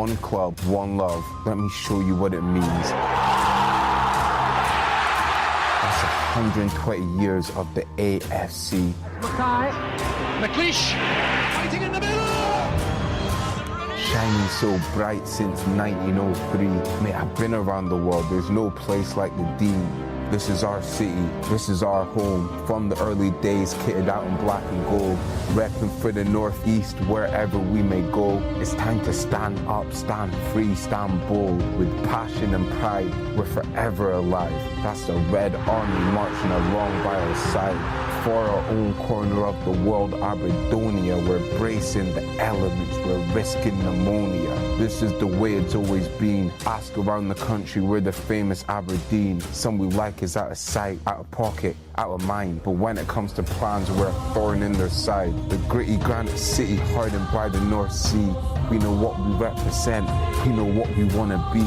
one club, one love. Let me show you what it means. That's 120 years of the AFC. Mackay, McLeish, fighting in the middle! Shining so bright since 1903. Mate, I've been around the world. There's no place like the Dean. This is our city, this is our home. From the early days, kitted out in black and gold, repping for the northeast, wherever we may go. It's time to stand up, stand free, stand bold. With passion and pride, we're forever alive. That's the Red Army marching along by our side. For our own corner of the world, Aberdonia, we're bracing the elements, we're risking pneumonia. This is the way it's always been. Ask around the country, we're the famous Aberdeen. Some we like is out of sight, out of pocket, out of mind. But when it comes to plans, we're a thorn in their side. The gritty granite city hardened by the North Sea. We know what we represent, we know what we want to be.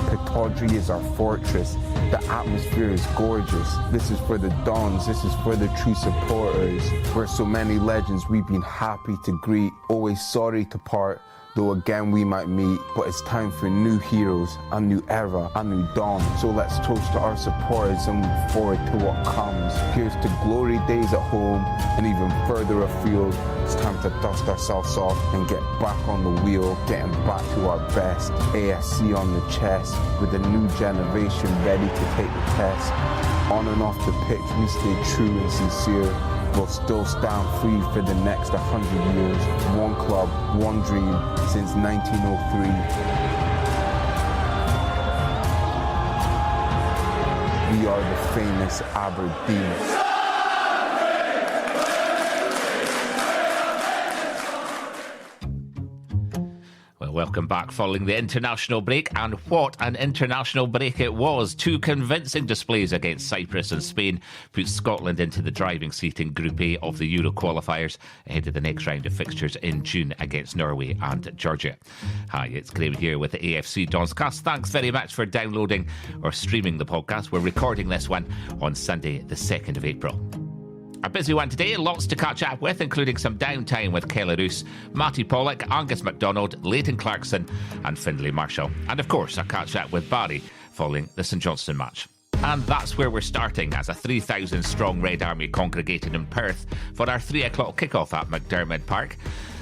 Pittodrie is our fortress. The atmosphere is gorgeous. This is for the Dons, this is for the true supporters. We're so many legends we've been happy to greet. Always sorry to part, though again we might meet. But it's time for new heroes, a new era, a new dawn. So let's toast to our supporters and look forward to what comes. Here's to glory days at home and even further afield. It's time to dust ourselves off and get back on the wheel, getting back to our best. AFC on the chest, with a new generation ready to take the test. On and off the pitch, we stay true and sincere. We'll still stand free for the next 100 years. One club, one dream, since 1903. We are the famous Aberdeen. Welcome back following the international break, and what an international break it was. Two convincing displays against Cyprus and Spain put Scotland into the driving seat in Group A of the Euro qualifiers ahead of the next round of fixtures in June against Norway and Georgia. Hi, it's Graham here with the AFC Donscast. Thanks very much for downloading or streaming the podcast. We're recording this one on Sunday the 2nd of April. A busy one today, lots to catch up with, including some downtime with Kelle, Roos, Mattie Pollock, Angus MacDonald, Leighton Clarkson and Findlay Marshall. And of course, a catch up with Barry following the St Johnstone match. And that's where we're starting, as a 3,000 strong Red Army congregated in Perth for our 3 o'clock kickoff at McDermott Park.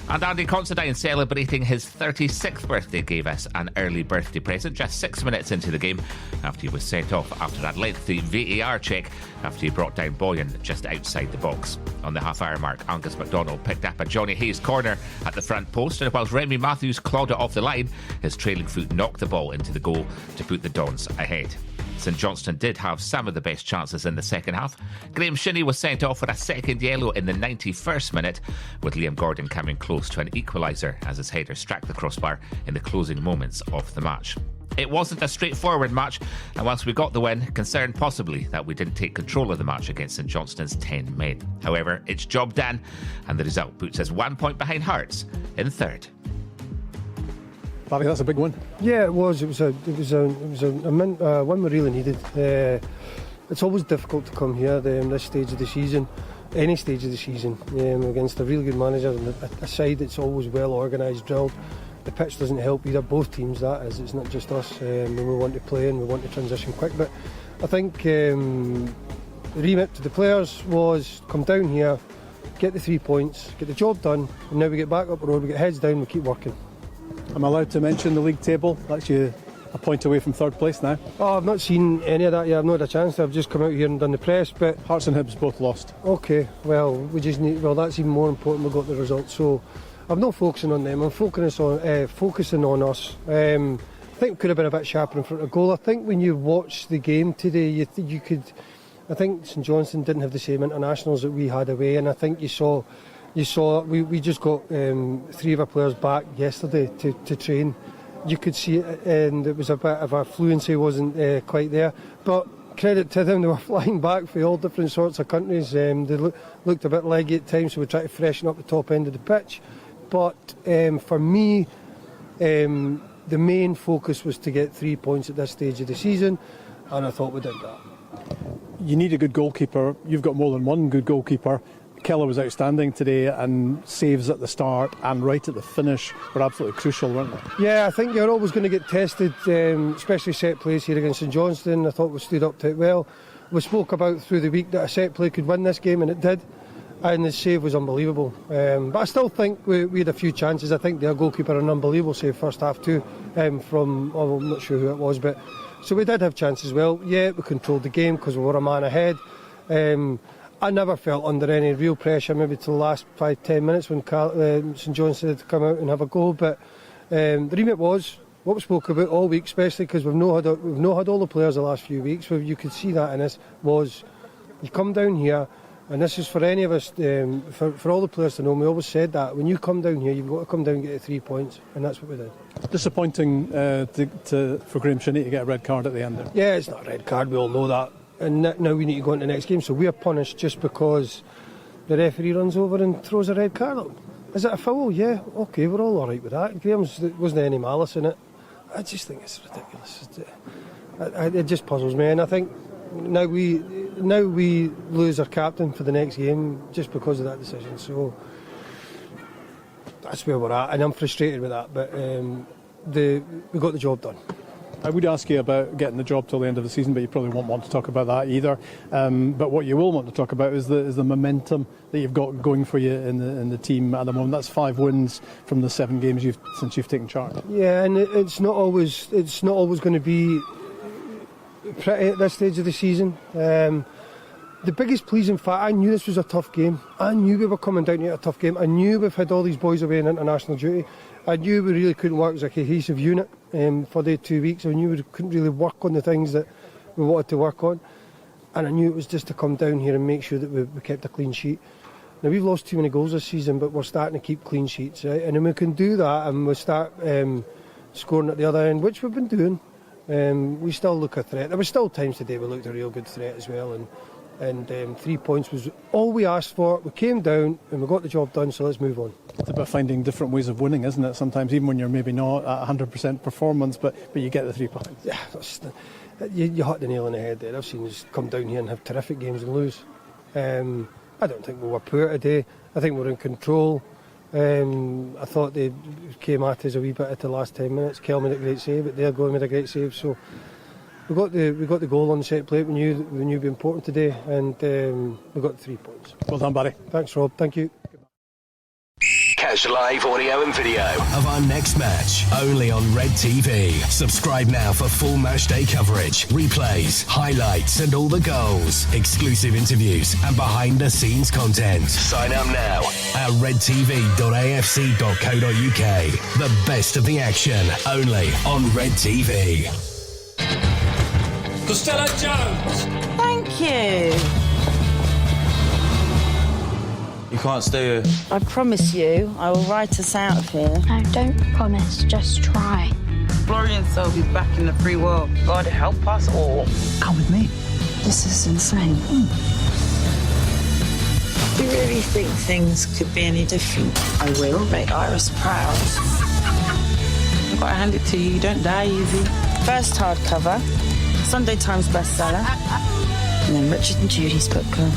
And Andy Considine, celebrating his 36th birthday, gave us an early birthday present just 6 minutes into the game after he was sent off after that lengthy VAR check after he brought down Boyan just outside the box. On the half-hour mark, Angus MacDonald picked up a Johnny Hayes corner at the front post, and whilst Remy Matthews clawed it off the line, his trailing foot knocked the ball into the goal to put the Dons ahead. St Johnstone did have some of the best chances in the second half. Graham Shinney was sent off for a second yellow in the 91st minute, with Liam Gordon coming close to an equaliser as his header struck the crossbar in the closing moments of the match. It wasn't a straightforward match, and whilst we got the win, concerned possibly that we didn't take control of the match against St Johnstone's 10 men. However, it's job done, and the result puts us 1 point behind Hearts in third. Barry, that's a big one. Yeah, it was. It was a one we really needed. It's always difficult to come here this stage of the season, any stage of the season, against a really good manager and a side that's always well organised, drilled. The pitch doesn't help either. Both teams, that is. It's not just us. When we want to play and we want to transition quick. But I think the remit to the players was come down here, get the 3 points, get the job done, and now we get back up the road. We get heads down. We keep working. I'm allowed to mention the league table. That's you a point away from third place now. Oh, I've not seen any of that yet. I've not had a chance to. I've just come out here and done the press. But Hearts and Hibs both lost. Okay, well, we just need. Well, that's even more important. We got the results. So I'm not focusing on them. I'm focusing on us. I think we could have been a bit sharper in front of goal. I think when you watch the game today, you could. I think St Johnstone didn't have the same internationals that we had away, and I think you saw. We just got 3 of our players back yesterday to train. You could see it, and it was a bit of our fluency wasn't quite there. But credit to them, they were flying back for all different sorts of countries. They looked a bit leggy at times, so we tried to freshen up the top end of the pitch. But for me, the main focus was to get 3 points at this stage of the season, and I thought we did that. You need a good goalkeeper. You've got more than one good goalkeeper. Kelle was outstanding today, and saves at the start and right at the finish were absolutely crucial, weren't they? Yeah, I think you're always going to get tested, especially set plays here against St Johnstone. I thought we stood up to it well. We spoke about through the week that a set play could win this game, and it did. And the save was unbelievable. But I still think we had a few chances. I think their goalkeeper had an unbelievable save first half too, I'm not sure who it was, but so we did have chances as well. Yeah, we controlled the game because we were a man ahead. I never felt under any real pressure, maybe till the last 5-10 minutes when St Johnstone had to come out and have a goal. But the remit was what we spoke about all week, especially because we've not had all the players the last few weeks. You could see that in us was you come down here. And this is for any of us, for all the players to know, we always said that when you come down here, you've got to come down and get the 3 points, and that's what we did. Disappointing for Graham Shinney to get a red card at the end there. Yeah, it's not a red card, we all know that. And now we need to go into the next game, so we are punished just because the referee runs over and throws a red card up. Is it a foul? Yeah, OK, we're all right with that. Graham's, there wasn't any malice in it. I just think it's ridiculous. It just puzzles me, and I think now we lose our captain for the next game just because of that decision. So that's where we're at, and I'm frustrated with that. But we got the job done. I would ask you about getting the job till the end of the season, but you probably won't want to talk about that either. But what you will want to talk about is the momentum that you've got going for you in the team at the moment. That's 5 wins from the 7 games since you've taken charge. Yeah, and it's not always going to be pretty at this stage of the season. The biggest pleasing fact, I knew this was a tough game. I knew we were coming down to a tough game. I knew we've had all these boys away in international duty. I knew we really couldn't work as a cohesive unit for the 2 weeks. I knew we couldn't really work on the things that we wanted to work on. And I knew it was just to come down here and make sure that we kept a clean sheet. Now, we've lost too many goals this season, but we're starting to keep clean sheets, right? And then we can do that and we start scoring at the other end, which we've been doing. We still look a threat. There were still times today we looked a real good threat as well, and 3 points was all we asked for. We came down and we got the job done, so let's move on. It's about finding different ways of winning, isn't it? Sometimes even when you're maybe not at 100% performance, but you get the 3 points. Yeah, you hit the nail on the head there. I've seen us come down here and have terrific games and lose. I don't think we were poor today. I think we were in control. I thought they came at us a wee bit at the last 10 minutes. Kelle made a great save, but their goal made a great save. So we got the goal on the set play. We knew it'd be important today, and we got the 3 points. Well done, Barry. Thanks, Rob. Thank you. Catch live audio and video of our next match only on Red TV. Subscribe now for full matchday coverage, replays, highlights and all the goals, exclusive interviews and behind the scenes content. Sign up now at redtv.afc.co.uk. The best of the action only on Red TV. Costello Jones. Thank you. You can't stay here. I promise you, I will write us out of here. No, don't promise, just try. Florian Selby's back in the free world. God help us all. Come with me. This is insane. Do you really think things could be any different? I will make Iris proud. I've got to hand it to you. You don't die easy. First hardcover, Sunday Times bestseller, and then Richard and Judy's book club.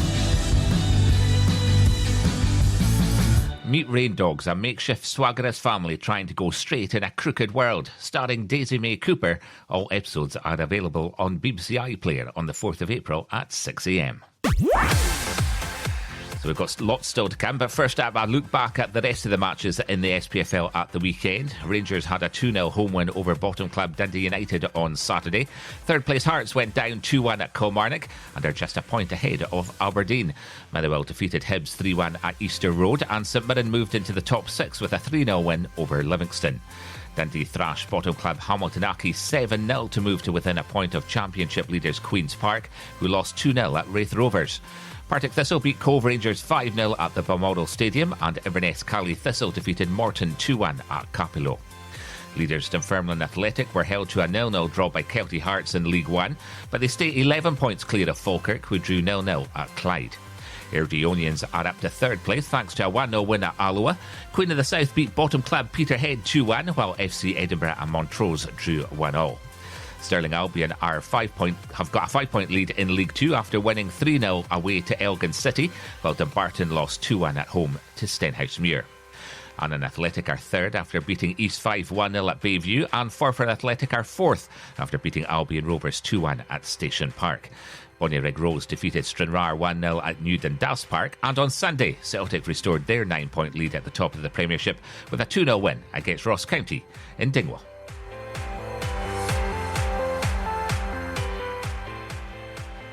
Meet Rain Dogs, a makeshift swaggerous family trying to go straight in a crooked world. Starring Daisy May Cooper. All episodes are available on BBC iPlayer on the 4th of April at 6 a.m. So we've got lots still to come, but first up, a look back at the rest of the matches in the SPFL at the weekend. Rangers had a 2-0 home win over bottom club Dundee United on Saturday. Third place Hearts went down 2-1 at Kilmarnock and are just a point ahead of Aberdeen. Motherwell defeated Hibs 3-1 at Easter Road, and St Mirren moved into the top 6 with a 3-0 win over Livingston. Dundee thrashed bottom club Hamilton Accy 7-0 to move to within a point of championship leaders Queen's Park, who lost 2-0 at Raith Rovers. Partick Thistle beat Cove Rangers 5-0 at the Balmoral Stadium, and Inverness Cally Thistle defeated Morton 2-1 at Capello. Leaders Dunfermline Athletic were held to a 0-0 draw by Kelty Hearts in League One, but they stay 11 points clear of Falkirk, who drew 0-0 at Clyde. Airdrieonians are up to third place thanks to a 1-0 win at Alloa. Queen of the South beat bottom club Peterhead 2-1, while FC Edinburgh and Montrose drew 1-1. Stirling Albion have got a 5-point lead in League 2 after winning 3-0 away to Elgin City, while Dumbarton lost 2-1 at home to Stenhousemuir. Annan Athletic are third after beating East 5-1-0 at Bayview, and Forfar Athletic are fourth after beating Albion Rovers 2-1 at Station Park. Bonnyrigg Rose defeated Stranraer 1-0 at New Dundas Park, and on Sunday, Celtic restored their 9-point lead at the top of the Premiership with a 2-0 win against Ross County in Dingwall.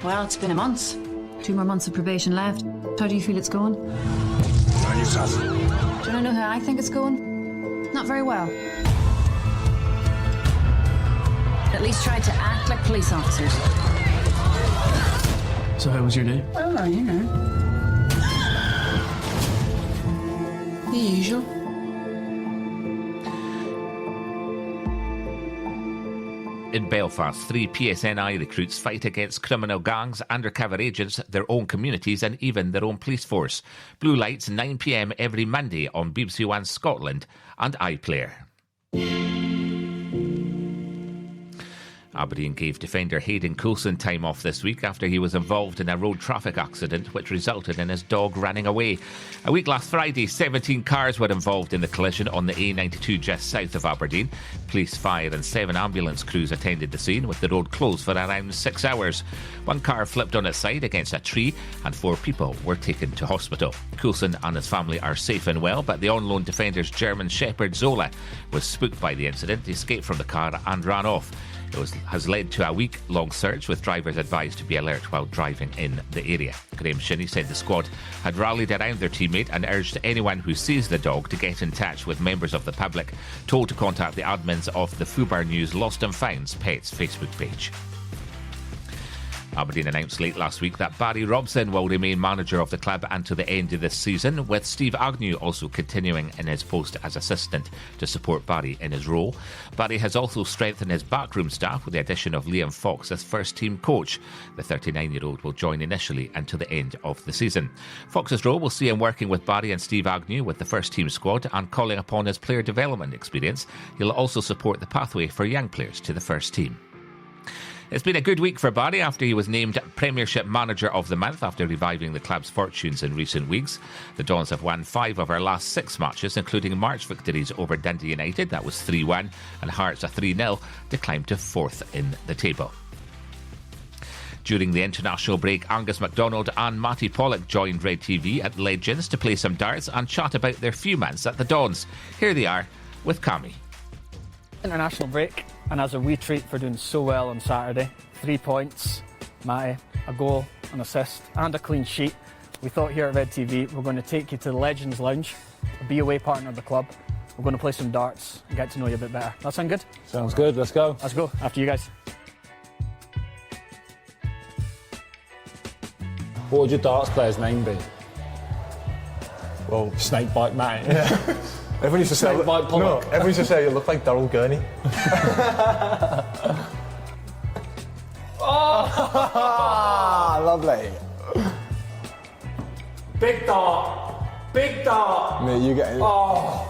Well, it's been a month. 2 more months of probation left. How do you feel it's going? Do you know how I think it's going? Not very well. At least tried to act like police officers. So how was your day? Oh, you know. The usual. In Belfast, 3 PSNI recruits fight against criminal gangs, undercover agents, their own communities and even their own police force. Blue Lights, 9 p.m. every Monday on BBC One Scotland and iPlayer. Aberdeen gave defender Hayden Coulson time off this week after he was involved in a road traffic accident which resulted in his dog running away. A week last Friday, 17 cars were involved in the collision on the A92 just south of Aberdeen. Police, fire and 7 ambulance crews attended the scene, with the road closed for around 6 hours. 1 car flipped on its side against a tree and 4 people were taken to hospital. Coulson and his family are safe and well, but the on-loan defender's German Shepherd Zola was spooked by the incident, escaped from the car and ran off. It has led to a week-long search, with drivers advised to be alert while driving in the area. Graham Shinney said the squad had rallied around their teammate and urged anyone who sees the dog to get in touch with members of the public, told to contact the admins of the Fubar News Lost and Founds Pets Facebook page. Aberdeen announced late last week that Barry Robson will remain manager of the club until the end of this season, with Steve Agnew also continuing in his post as assistant to support Barry in his role. Barry has also strengthened his backroom staff with the addition of Liam Fox as first-team coach. The 39-year-old will join initially until the end of the season. Fox's role will see him working with Barry and Steve Agnew with the first-team squad and calling upon his player development experience. He'll also support the pathway for young players to the first team. It's been a good week for Barry after he was named Premiership Manager of the Month after reviving the club's fortunes in recent weeks. The Dons have won 5 of our last 6 matches, including March victories over Dundee United, that was 3-1, and Hearts a 3-0 to climb to 4th in the table. During the international break, Angus MacDonald and Mattie Pollock joined Red TV at Legends to play some darts and chat about their few months at the Dons. Here they are with Cami. International break, and as a wee treat for doing so well on Saturday, 3 points, Mattie, a goal, an assist and a clean sheet, we thought here at Red TV we're going to take you to the Legends Lounge, a be-away partner of the club. We're going to play some darts and get to know you a bit better. That sound good? Sounds good, let's go. Let's go, after you guys. What would your darts player's name be? Well, Snakebite Mattie. Yeah. Everyone used to say, everyone used to say you look like Daryl Gurney. Oh, lovely. Big dart. Big dart. Mate, you get it. Oh.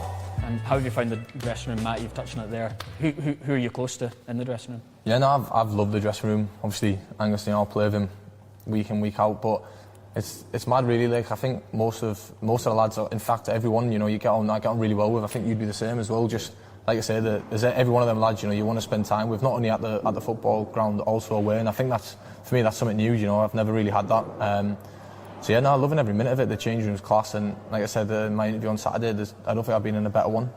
And how have you found the dressing room, Matt? You've touched on it there. Who are you close to in the dressing room? Yeah, no, I've loved the dressing room. Obviously, Angus, I'll play with him week in, week out, but it's mad really. Like, I think most of the lads, in fact everyone, you get on really well with. I think you'd be the same as well. Just like I say, there's every one of them lads, you want to spend time with, not only at the football ground, also away. And I think that's, for me, that's something new. I've never really had that. So yeah, no, loving every minute of it. The change room's class, and like I said in my interview on Saturday, I don't think I've been in a better one.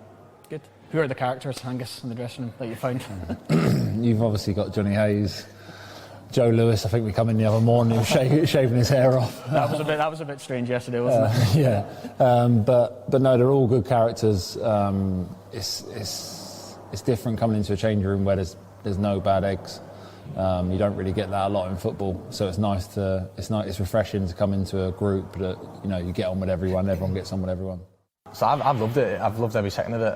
Good. Who are the characters, Angus, in the dressing room that you found? You've obviously got Johnny Hayes. Joe Lewis, I think we come in the other morning shaving his hair off. That was a bit strange yesterday, wasn't it? Yeah, but no, they're all good characters. It's different coming into a change room where there's no bad eggs. You don't really get that a lot in football, so it's refreshing to come into a group that you get on with everyone gets on with everyone. So I've loved it. I've loved every second of it.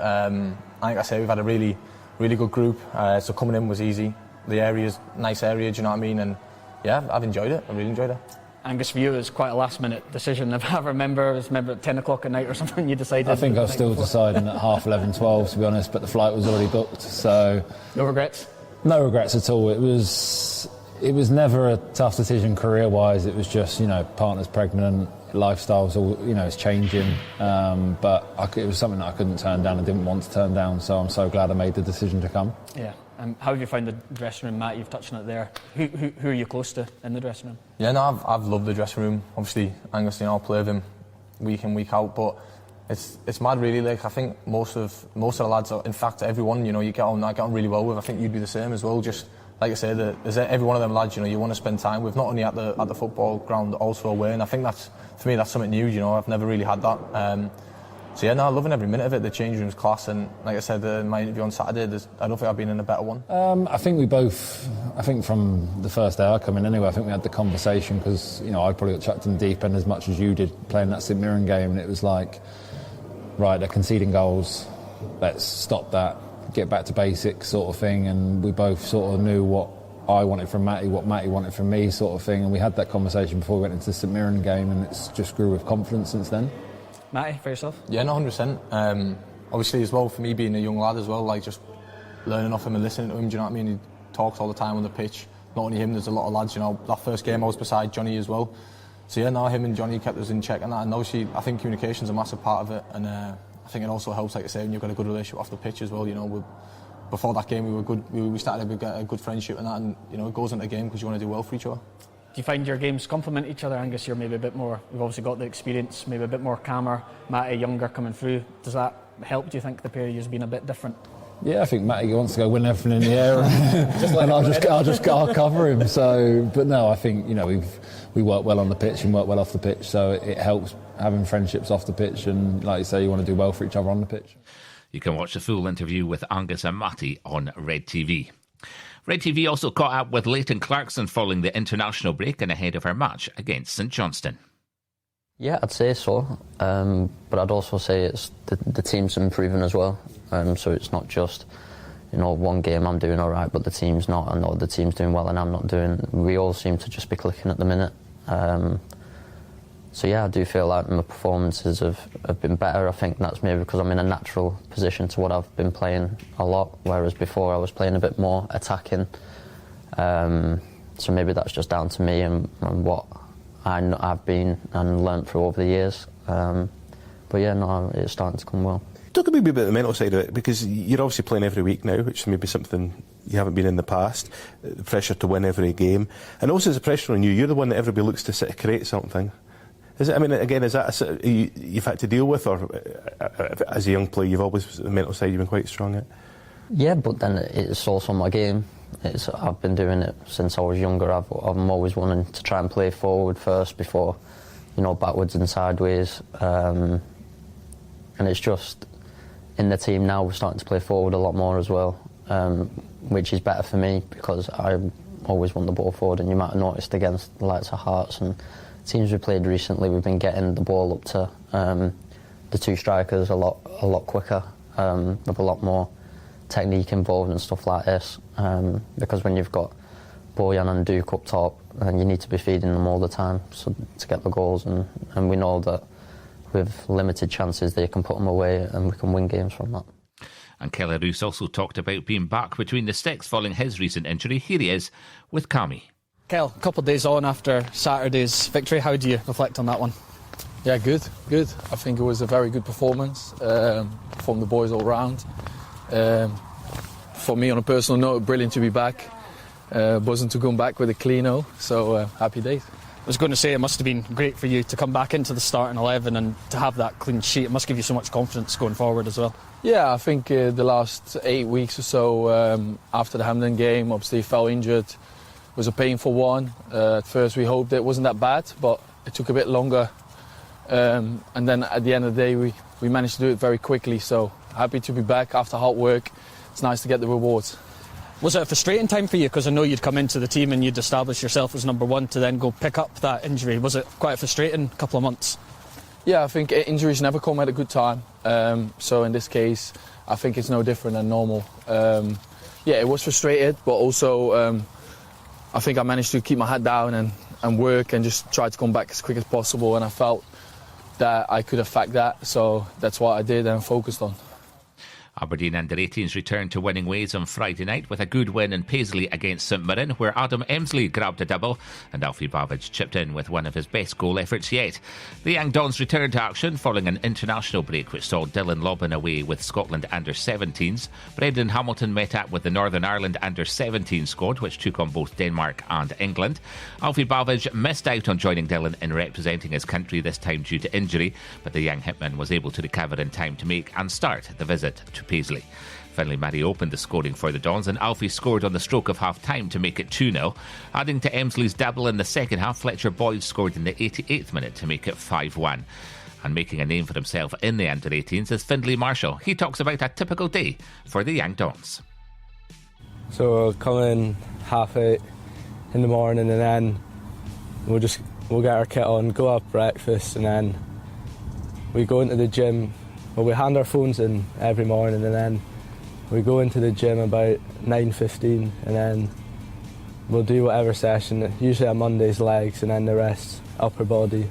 Like I say, we've had a really, really good group. So coming in was easy. The area's nice area, do you know what I mean? And yeah, I've enjoyed it. I really enjoyed it. Angus, for you, it was quite a last-minute decision. If I remember, at 10 o'clock at night or something, you decided. I think I was still deciding at 11:30, to be honest, but the flight was already booked, so. No regrets? No regrets at all. It was never a tough decision career-wise. It was just, partner's pregnant, lifestyle's all, it's changing. But it was something that I couldn't turn down. I didn't want to turn down. So I'm so glad I made the decision to come. Yeah. How have you found the dressing room, Matt? You've touched on it there. Who are you close to in the dressing room? Yeah, no, I've loved the dressing room. Obviously, Angus, I play with him week in, week out, but it's mad really. Like, I think most of the lads, in fact everyone, I get on really well with. I think you'd be the same as well. Just like I say, there's every one of them lads, you want to spend time with, not only at the football ground, also away. And I think that's, for me, that's something new. I've never really had that. So yeah, no, I'm loving every minute of it. The change room's class, and like I said in my interview on Saturday, I don't think I've been in a better one. I think from the first day I come in anyway, I think we had the conversation because, I probably got chucked in the deep end as much as you did playing that St Mirren game, and it was like, right, they're conceding goals, let's stop that, get back to basics sort of thing, and we both sort of knew what I wanted from Matty, what Matty wanted from me sort of thing, and we had that conversation before we went into the St Mirren game, and it's just grew with confidence since then. Matty, for yourself? Yeah, no, 100%. Obviously as well, for me being a young lad as well, like just learning off him and listening to him, do you know what I mean? He talks all the time on the pitch. Not only him, there's a lot of lads, that first game I was beside Johnny as well. So yeah, now him and Johnny kept us in check and that, and obviously I think communication's a massive part of it, and I think it also helps, like I say, when you've got a good relationship off the pitch as well. Before that game we were good, we started a good friendship and that, and it goes into a game because you want to do well for each other. Do you find your games complement each other? Angus, you're maybe a bit more, you've obviously got the experience, maybe a bit more calmer. Matty, younger, coming through. Does that help, do you think, the pair of you has been a bit different? Yeah, I think Matty wants to go win everything in the air, and I'll cover him. So, but no, I think we work well on the pitch and work well off the pitch, so it helps having friendships off the pitch, and like you say, you want to do well for each other on the pitch. You can watch the full interview with Angus and Matty on Red TV. Red TV also caught up with Leighton Clarkson following the international break and ahead of her match against St Johnstone. Yeah, I'd say so, but I'd also say it's the team's improving as well. So it's not just, one game I'm doing all right, but the team's not, and the team's doing well and I'm not doing. We all seem to just be clicking at the minute. So yeah, I do feel like my performances have been better. I think that's maybe because I'm in a natural position to what I've been playing a lot, whereas before I was playing a bit more attacking. So maybe that's just down to me and what I've been and learnt through over the years. But yeah, no, it's starting to come well. Talk a bit about the mental side of it, because you're obviously playing every week now, which is maybe something you haven't been in the past. The pressure to win every game, and also there's a pressure on you. You're the one that everybody looks to sort of create something. Is it? I mean, again, is that you've had to deal with, or as a young player, you've always the mental side you've been quite strong at? Yeah, but then it's also my game. I've been doing it since I was younger. I'm always wanting to try and play forward first before, backwards and sideways. And it's just in the team now we're starting to play forward a lot more as well, which is better for me because I always want the ball forward. And you might have noticed against the likes of Hearts and teams we played recently, we've been getting the ball up to the two strikers a lot quicker, with a lot more technique involved and stuff like this. Because when you've got Bojan and Duke up top, then you need to be feeding them all the time to get the goals, and we know that with limited chances they can put them away and we can win games from that. And Kelle Roos also talked about being back between the sticks following his recent injury. Here he is with Cami. Kelle, a couple of days on after Saturday's victory, how do you reflect on that one? Yeah, good. I think it was a very good performance from the boys all round. For me, on a personal note, brilliant to be back. Wasn't to come back with a clean-o, so happy days. I was going to say it must have been great for you to come back into the starting 11 and to have that clean sheet. It must give you so much confidence going forward as well. Yeah, I think the last 8 weeks or so after the Hampden game, obviously fell injured. It was a painful one. At first we hoped it wasn't that bad, but it took a bit longer. And then at the end of the day we managed to do it very quickly, so happy to be back after hard work. It's nice to get the rewards. Was it a frustrating time for you? Because I know you'd come into the team and you'd establish yourself as number one to then go pick up that injury. Was it quite a frustrating couple of months? Yeah, I think injuries never come at a good time. So in this case, I think it's no different than normal. Yeah, it was frustrated, but also I think I managed to keep my head down and work and just try to come back as quick as possible. And I felt that I could affect that, so that's what I did and focused on. Aberdeen under-18s returned to winning ways on Friday night with a good win in Paisley against St Mirren, where Adam Emsley grabbed a double and Alfie Babbage chipped in with one of his best goal efforts yet. The Young Dons returned to action following an international break which saw Dylan Lobban away with Scotland under-17s. Brendan Hamilton met up with the Northern Ireland under-17 squad, which took on both Denmark and England. Alfie Babbage missed out on joining Dylan in representing his country, this time due to injury, but the young hitman was able to recover in time to make and start the visit to Paisley. Findlay Murray opened the scoring for the Dons and Alfie scored on the stroke of half-time to make it 2-0. Adding to Emsley's double in the second half, Fletcher Boyd scored in the 88th minute to make it 5-1. And making a name for himself in the under-18s is Findlay Marshall. He talks about a typical day for the Young Dons. So we'll come in 8:30 in the morning and then we'll get our kit on, go have breakfast, and then we go into the gym. Well, we hand our phones in every morning and then we go into the gym about 9:15 and then we'll do whatever session. Usually on Monday's legs and then the rest upper body.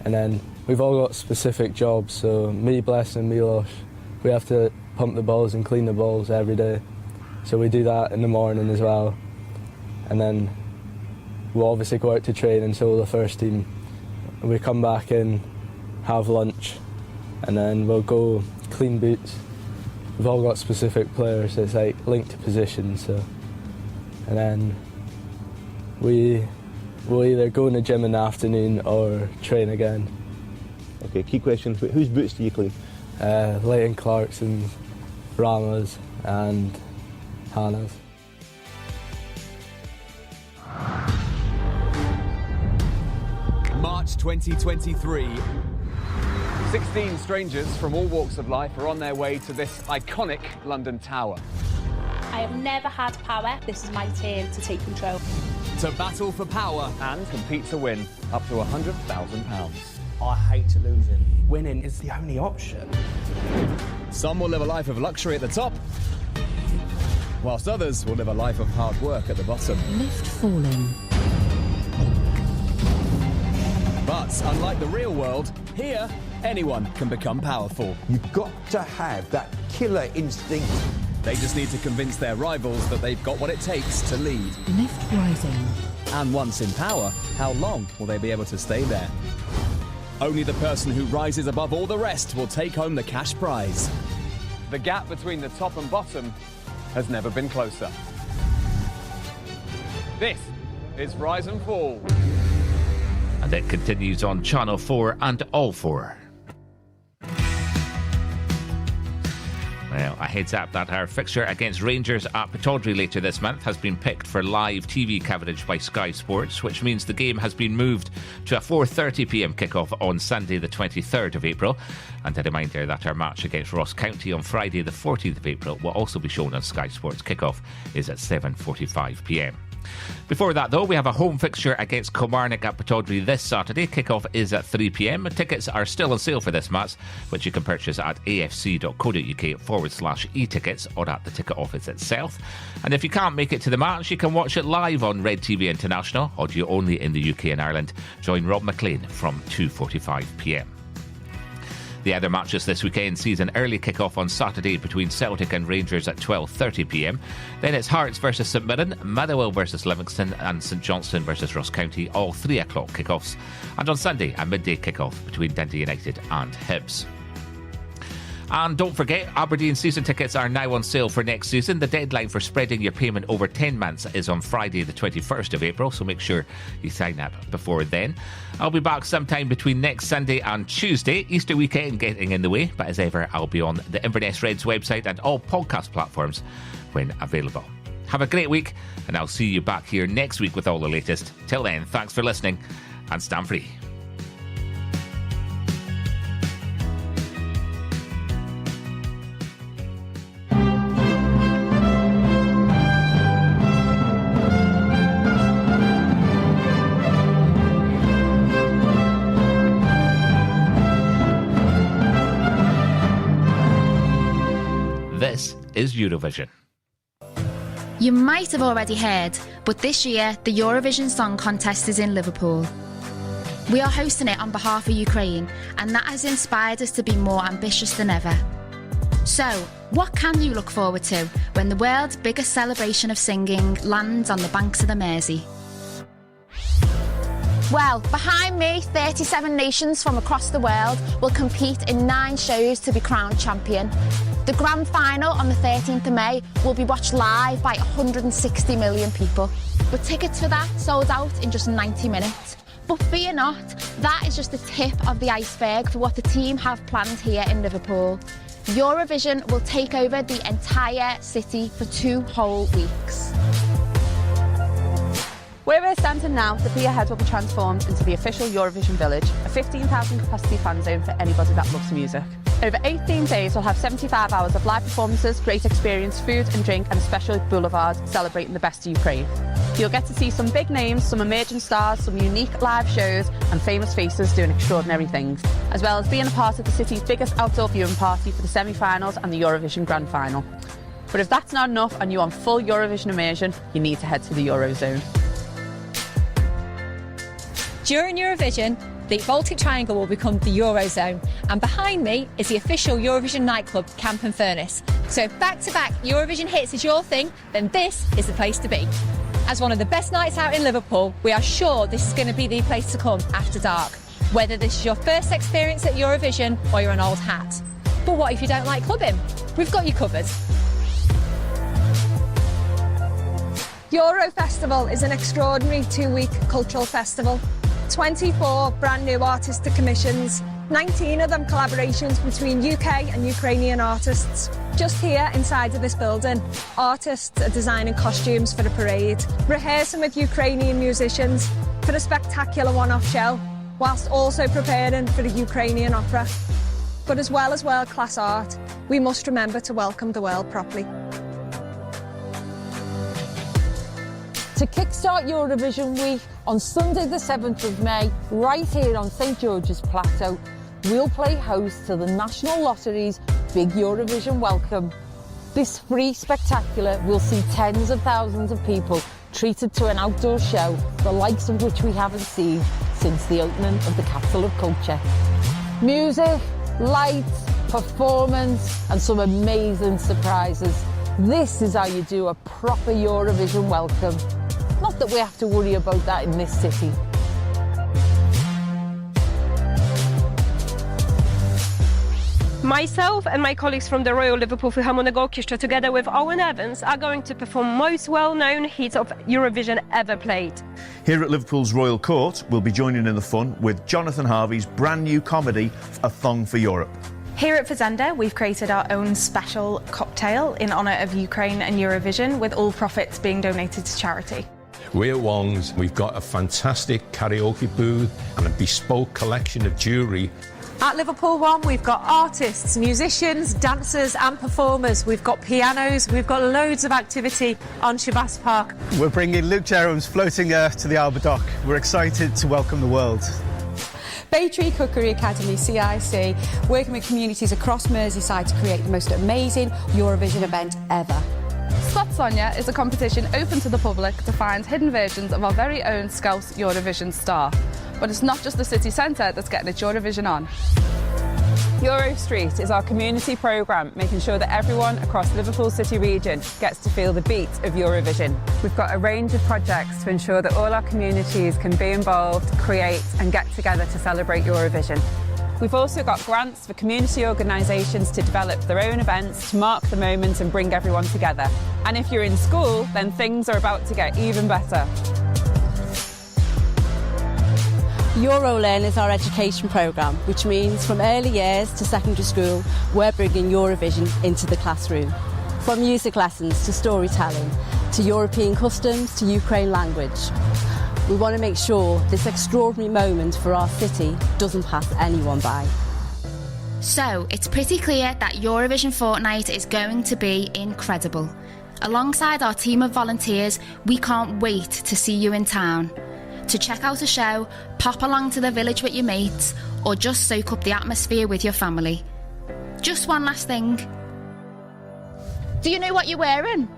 And then we've all got specific jobs, so me, Bless and Milos, we have to pump the balls and clean the balls every day. So we do that in the morning as well. And then we'll obviously go out to train and so will the first team. We come back in, have lunch, and then we'll go clean boots. We've all got specific players, it's like linked to positions. So. And then we'll either go in the gym in the afternoon or train again. Okay, key question, whose boots do you clean? Leighton Clarkson, Rama's and Hannah's. March 2023. 16 strangers from all walks of life are on their way to this iconic London Tower. I have never had power. This is my turn to take control. To battle for power and compete to win up to £100,000. I hate losing. Winning is the only option. Some will live a life of luxury at the top, whilst others will live a life of hard work at the bottom. Lift falling. But unlike the real world, here anyone can become powerful. You've got to have that killer instinct. They just need to convince their rivals that they've got what it takes to lead. Lift rising. And once in power, how long will they be able to stay there? Only the person who rises above all the rest will take home the cash prize. The gap between the top and bottom has never been closer. This is Rise and Fall. And it continues on Channel 4 and All 4. Well, a heads up that our fixture against Rangers at Pittodrie later this month has been picked for live TV coverage by Sky Sports, which means the game has been moved to a 4:30pm kickoff on Sunday the 23rd of April. And a reminder that our match against Ross County on Friday the 14th of April will also be shown on Sky Sports. Kickoff is at 7:45pm. Before that, though, we have a home fixture against Kilmarnock at Pittodrie this Saturday. Kickoff is at 3pm. Tickets are still on sale for this match, which you can purchase at afc.co.uk/e-tickets or at the ticket office itself. And if you can't make it to the match, you can watch it live on Red TV International, audio only in the UK and Ireland. Join Rob McLean from 2:45pm. The other matches this weekend sees an early kick-off on Saturday between Celtic and Rangers at 12:30pm. Then it's Hearts versus St Mirren, Motherwell versus Livingston and St Johnstone versus Ross County, all 3 o'clock kick-offs. And on Sunday, a midday kick-off between Dundee United and Hibs. And don't forget, Aberdeen season tickets are now on sale for next season. The deadline for spreading your payment over 10 months is on Friday the 21st of April, so make sure you sign up before then. I'll be back sometime between next Sunday and Tuesday, Easter weekend getting in the way, but as ever, I'll be on the Inverness Reds website and all podcast platforms when available. Have a great week, and I'll see you back here next week with all the latest. Till then, thanks for listening, and stand free. This is Eurovision. You might have already heard, but this year the Eurovision Song Contest is in Liverpool. We are hosting it on behalf of Ukraine, and that has inspired us to be more ambitious than ever. So, what can you look forward to when the world's biggest celebration of singing lands on the banks of the Mersey? Well, behind me, 37 nations from across the world will compete in 9 shows to be crowned champion. The grand final on the 13th of May will be watched live by 160 million people. But tickets for that sold out in just 90 minutes. But fear not, that is just the tip of the iceberg for what the team have planned here in Liverpool. Eurovision will take over the entire city for 2 whole weeks. Where we're standing now, the pier head will be transformed into the official Eurovision Village, a 15,000 capacity fan zone for anybody that loves music. Over 18 days, we'll have 75 hours of live performances, great experience, food and drink, and a special boulevard celebrating the best of Ukraine. You'll get to see some big names, some emerging stars, some unique live shows, and famous faces doing extraordinary things, as well as being a part of the city's biggest outdoor viewing party for the semi-finals and the Eurovision Grand Final. But if that's not enough and you want full Eurovision immersion, you need to head to the Eurozone. During Eurovision, the Baltic Triangle will become the Eurozone, and behind me is the official Eurovision nightclub, Camp and Furnace. So if back-to-back Eurovision hits is your thing, then this is the place to be. As one of the best nights out in Liverpool, we are sure this is going to be the place to come after dark, whether this is your first experience at Eurovision or you're an old hat. But what if you don't like clubbing? We've got you covered. Euro Festival is an extraordinary 2-week cultural festival. 24 brand new artistic commissions, 19 of them collaborations between UK and Ukrainian artists. Just here inside of this building, artists are designing costumes for the parade, rehearsing with Ukrainian musicians for a spectacular one-off show, whilst also preparing for the Ukrainian opera. But as well as world-class art, we must remember to welcome the world properly. To kickstart Eurovision Week, on Sunday the 7th of May, right here on St George's Plateau, we'll play host to the National Lottery's Big Eurovision Welcome. This free spectacular will see tens of thousands of people treated to an outdoor show, the likes of which we haven't seen since the opening of the capital of culture. Music, lights, performance, and some amazing surprises. This is how you do a proper Eurovision welcome. Not that we have to worry about that in this city. Myself and my colleagues from the Royal Liverpool Philharmonic Orchestra, together with Owen Evans, are going to perform most well-known hits of Eurovision ever played. Here at Liverpool's Royal Court, we'll be joining in the fun with Jonathan Harvey's brand new comedy, A Thong for Europe. Here at Fazenda, we've created our own special cocktail in honour of Ukraine and Eurovision, with all profits being donated to charity. We're at Wong's. We've got a fantastic karaoke booth and a bespoke collection of jewellery. At Liverpool One, we've got artists, musicians, dancers and performers. We've got pianos, we've got loads of activity on Shabas Park. We're bringing Luke Jerram's Floating Earth to the Alba Dock. We're excited to welcome the world. Bay Tree Cookery Academy, CIC, working with communities across Merseyside to create the most amazing Eurovision event ever. Spot Sonia is a competition open to the public to find hidden versions of our very own Scouse Eurovision star. But it's not just the city centre that's getting its Eurovision on. Euro Street is our community programme, making sure that everyone across the Liverpool City region gets to feel the beat of Eurovision. We've got a range of projects to ensure that all our communities can be involved, create and get together to celebrate Eurovision. We've also got grants for community organisations to develop their own events to mark the moment and bring everyone together. And if you're in school, then things are about to get even better. EuroLearn is our education programme, which means from early years to secondary school, we're bringing Eurovision into the classroom. From music lessons to storytelling, to European customs to Ukraine language. We want to make sure this extraordinary moment for our city doesn't pass anyone by. So, it's pretty clear that Eurovision Fortnight is going to be incredible. Alongside our team of volunteers, we can't wait to see you in town. To check out a show, pop along to the village with your mates, or just soak up the atmosphere with your family. Just one last thing. Do you know what you're wearing?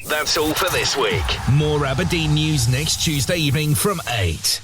That's all for this week. More Aberdeen news next Tuesday evening from 8.